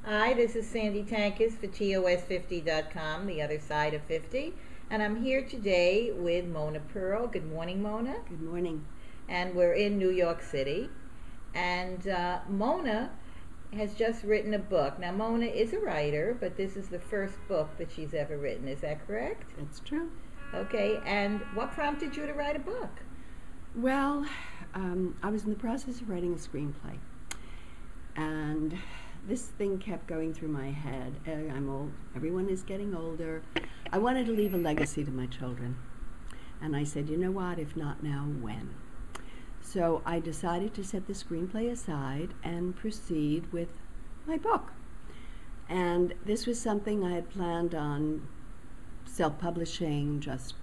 Hi, this is Sandy Tankus for TOS50.com, the other side of 50. And I'm here today with Mona Pearl. Good morning, Mona. Good morning. And we're in New York City. And Mona has just written a book. Now, Mona is a writer, but this is the first book that she's ever written. Is that correct? That's true. Okay, and what prompted you to write a book? Well, I was in the process of writing a screenplay, and this thing kept going through my head. I'm old. Everyone is getting older. I wanted to leave a legacy to my children. And I said, you know what, if not now, when? So I decided to set the screenplay aside and proceed with my book. And this was something I had planned on self-publishing, just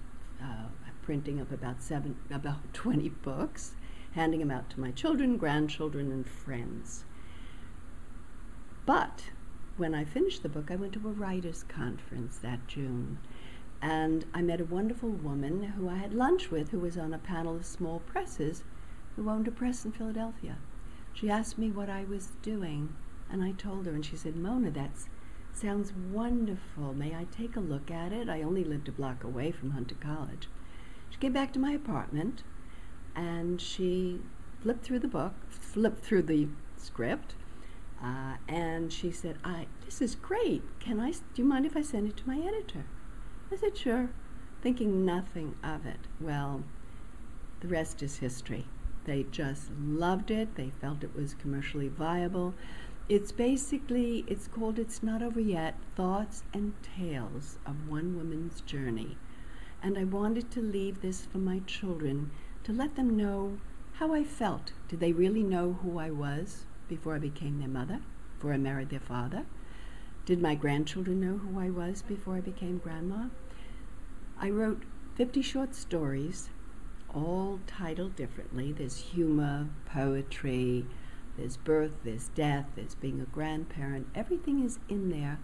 printing up about 20 books, handing them out to my children, grandchildren, and friends. But when I finished the book, I went to a writers' conference that June, and I met a wonderful woman who I had lunch with, who was on a panel of small presses, who owned a press in Philadelphia. She asked me what I was doing, and I told her, and she said, Mona, that sounds wonderful. May I take a look at it? I only lived a block away from Hunter College. She came back to my apartment, and she flipped through the script, and she said, this is great. Do you mind if I send it to my editor? I said, sure, thinking nothing of it. Well, the rest is history. They just loved it. They felt it was commercially viable. It's called It's Not Over Yet, Thoughts and Tales of One Woman's Journey. And I wanted to leave this for my children, to let them know how I felt. Did they really know who I was before I became their mother, before I married their father? Did my grandchildren know who I was before I became grandma? I wrote 50 short stories, all titled differently. There's humor, poetry, there's birth, there's death, there's being a grandparent. Everything is in there,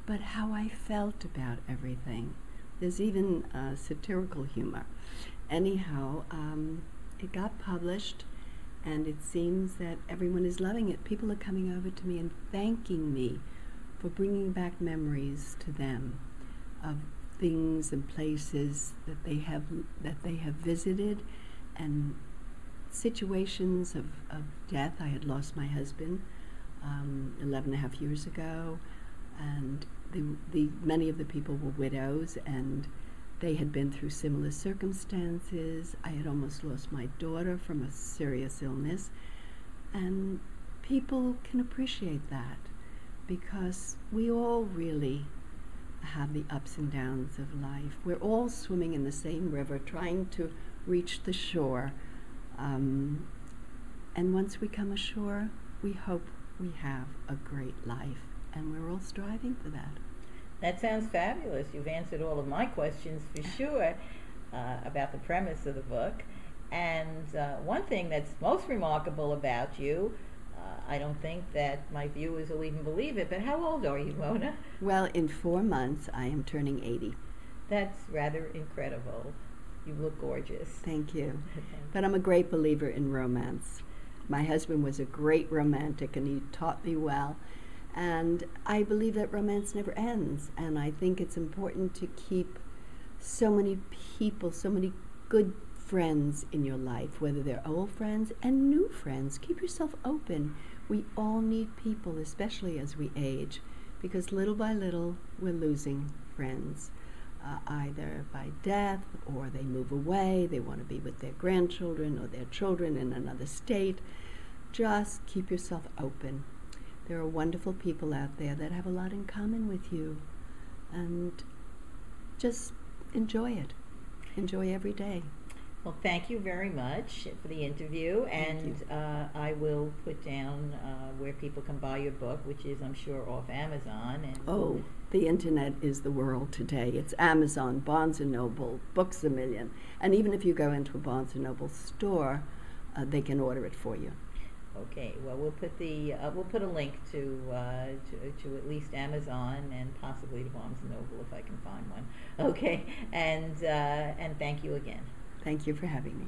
but how I felt about everything. There's even satirical humor. Anyhow, it got published, and it seems that everyone is loving it. People are coming over to me and thanking me for bringing back memories to them of things and places that they have visited, and situations of death. I had lost my husband 11 and a half years ago, and many of the people were widows, and they had been through similar circumstances. I had almost lost my daughter from a serious illness, and people can appreciate that, because we all really have the ups and downs of life. We're all swimming in the same river, trying to reach the shore. And once we come ashore, we hope we have a great life, and we're all striving for that. That sounds fabulous. You've answered all of my questions for sure about the premise of the book. And one thing that's most remarkable about you, I don't think that my viewers will even believe it, but how old are you, Mona? Well, in 4 months, I am turning 80. That's rather incredible. You look gorgeous. Thank you. But I'm a great believer in romance. My husband was a great romantic, and he taught me well. And I believe that romance never ends. And I think it's important to keep so many people, so many good friends in your life, whether they're old friends and new friends. Keep yourself open. We all need people, especially as we age, because little by little we're losing friends. Either by death, or they move away, they want to be with their grandchildren or their children in another state. Just keep yourself open. There are wonderful people out there that have a lot in common with you, and just enjoy it. Enjoy every day. Well, thank you very much for the interview, and I will put down where people can buy your book, which is, I'm sure, off Amazon. And the internet is the world today. It's Amazon, Barnes & Noble, Books A Million, and even if you go into a Barnes & Noble store, they can order it for you. Okay. Well, we'll put a link to at least Amazon and possibly to Barnes & Noble if I can find one. Okay. And thank you again. Thank you for having me.